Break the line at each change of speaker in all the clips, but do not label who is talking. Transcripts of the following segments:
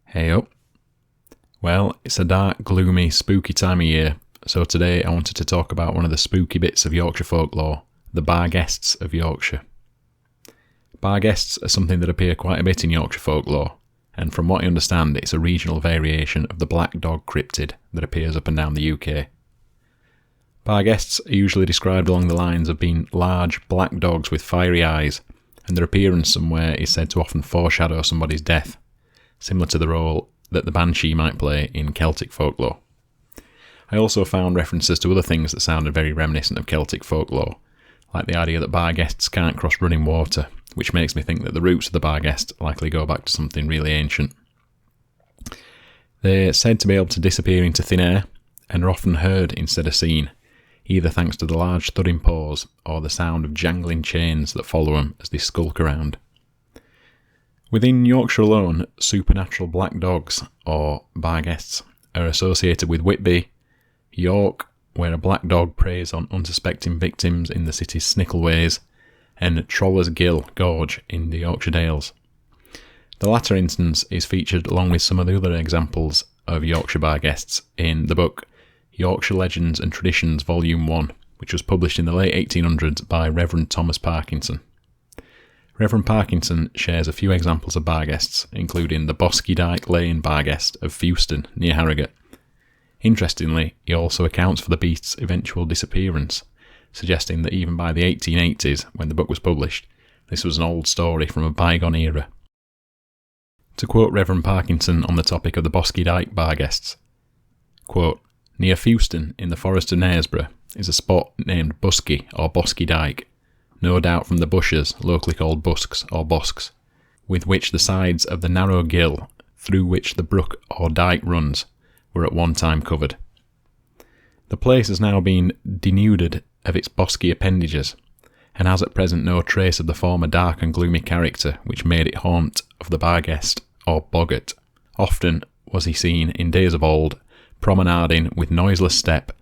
Hey up. Well, it's a dark, gloomy, spooky time of year, so today I wanted to talk about one of the spooky bits of Yorkshire folklore, the Barghests of Yorkshire. Barghests are something that appear quite a bit in Yorkshire folklore, and from what I understand it's a regional variation of the black dog cryptid that appears up and down the UK. Barghests are usually described along the lines of being large black dogs with fiery eyes, and their appearance somewhere is said to often foreshadow somebody's death, similar to the role that the banshee might play in Celtic folklore. I also found references to other things that sounded very reminiscent of Celtic folklore, like the idea that Barghests can't cross running water, which makes me think that the roots of the Barghest likely go back to something really ancient. They're said to be able to disappear into thin air, and are often heard instead of seen, either thanks to the large thudding paws or the sound of jangling chains that follow them as they skulk around. Within Yorkshire alone, supernatural black dogs, or Barghests, are associated with Whitby, York, where a black dog preys on unsuspecting victims in the city's Snickleways, and Troller's Gill Gorge in the Yorkshire Dales. The latter instance is featured along with some of the other examples of Yorkshire Barghests in the book Yorkshire Legends and Traditions Volume 1, which was published in the late 1800s by Reverend Thomas Parkinson. Reverend Parkinson shares a few examples of Barghests, including the Bosky Dyke Lane Barghest of Fewston, near Harrogate. Interestingly, he also accounts for the beast's eventual disappearance, suggesting that even by the 1880s, when the book was published, this was an old story from a bygone era. To quote Reverend Parkinson on the topic of the Bosky Dyke Barghests, quote, "Near Fewston, in the Forest of Knaresborough, is a spot named Busky or Bosky Dyke, no doubt from the bushes, locally called busks or bosks, with which the sides of the narrow gill through which the brook or dyke runs were at one time covered. The place has now been denuded of its bosky appendages, and has at present no trace of the former dark and gloomy character which made it haunt of the Barghest or boggart. Often was he seen in days of old, promenading with noiseless step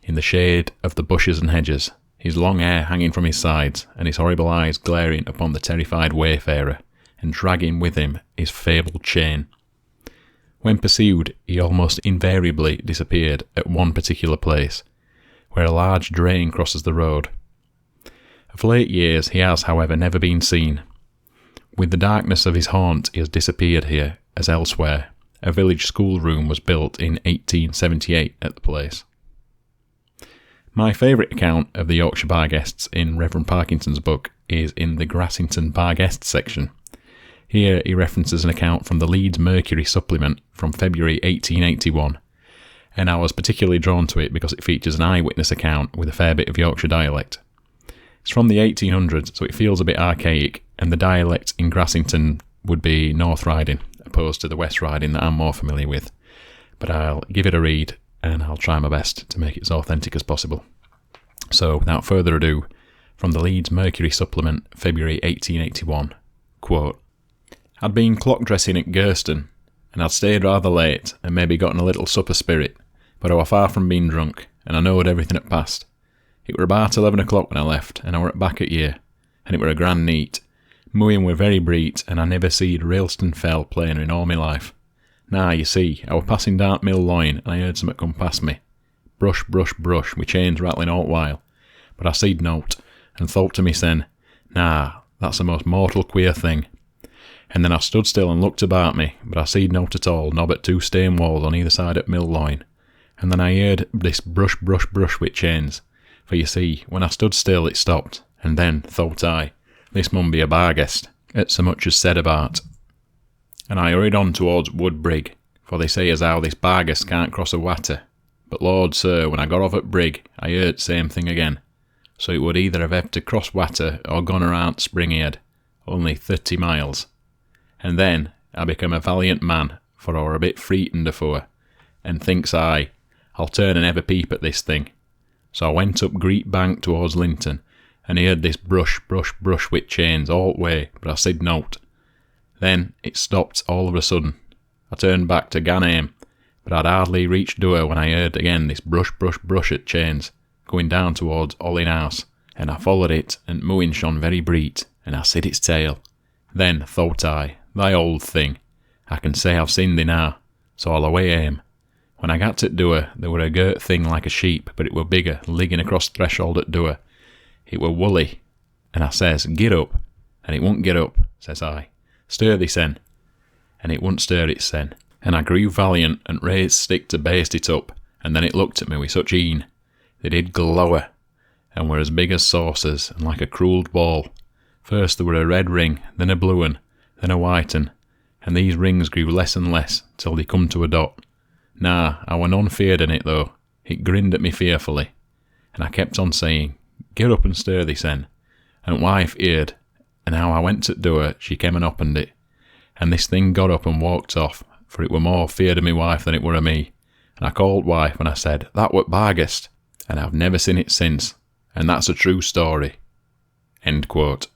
in the shade of the bushes and hedges, his long hair hanging from his sides, and his horrible eyes glaring upon the terrified wayfarer, and dragging with him his fabled chain. When pursued, he almost invariably disappeared at one particular place, where a large drain crosses the road. Of late years he has, however, never been seen. With the darkness of his haunt he has disappeared here, as elsewhere. A village schoolroom was built in 1878 at the place." My favourite account of the Yorkshire Barghests in Reverend Parkinson's book is in the Grassington Barghest section. Here he references an account from the Leeds Mercury Supplement from February 1881, and I was particularly drawn to it because it features an eyewitness account with a fair bit of Yorkshire dialect. It's from the 1800s, so it feels a bit archaic, and the dialect in Grassington would be North Riding, opposed to the West Riding that I'm more familiar with. But I'll give it a read, and I'll try my best to make it as authentic as possible. So, without further ado, from the Leeds Mercury Supplement, February 1881, quote, "I'd been clock dressing at Gerston, and I'd stayed rather late, and maybe gotten a little supper spirit, but I were far from being drunk, and I knowed everything had passed. It were about 11 o'clock when I left, and I were at back at ye, and it were a grand neat. Mooing were very breet, and I never seed Railston Fell plainer in all my life. Now, you see, I were passing down Mill Loin, and I heard something come past me. Brush, brush, brush, with chains rattling all the while. But I seed nought, and thought to mysen, nah, that's a most mortal queer thing. And then I stood still and looked about me, but I seed nought at all, nobbut two stone walls on either side at Mill Loin. And then I heard this brush, brush, brush with chains. For you see, when I stood still it stopped, and then, thought I, this mun be a Barghest, at so much as said about. And I hurried on towards Woodbrig, for they say as how this Barghest can't cross a watter. But Lord, sir, when I got off at Brig, I heard same thing again. So it would either have to cross watter or gone around Springhead, only 30 miles. And then I become a valiant man, for I were a bit frightened afore, and thinks I, I'll turn and have a peep at this thing. So I went up Great Bank towards Linton, and I heard this brush, brush, brush with chains all the way, but I said nought. Then it stopped all of a sudden. I turned back to Ganham, but I'd hardly reached door when I heard again this brush, brush, brush at chains, going down towards Ollin House, and I followed it, and mooing shone very breet, and I sid its tail. Then, thought I, thy old thing, I can say I've seen thee now, so I'll away aim. When I got to t' door, there were a girt thing like a sheep, but it were bigger, ligging across the threshold at door. It were woolly, and I says, "Get up," and it wouldn't get up, says I. "Stir thee sen," and it wouldn't stir it sen. And I grew valiant and raised stick to baste it up, and then it looked at me with such een. They did glower, and were as big as saucers, and like a cruelled ball. First there were a red ring, then a blue un, then a white un, and these rings grew less and less, till they come to a dot. Nah, I were none feared in it though. It grinned at me fearfully, and I kept on saying, "Get up and stir thee sen." And wife heard, and how I went to the door, she came and opened it. And this thing got up and walked off, for it were more feared of me wife than it were of me. And I called wife, and I said, "That were Barghest," and I've never seen it since, and that's a true story. End quote.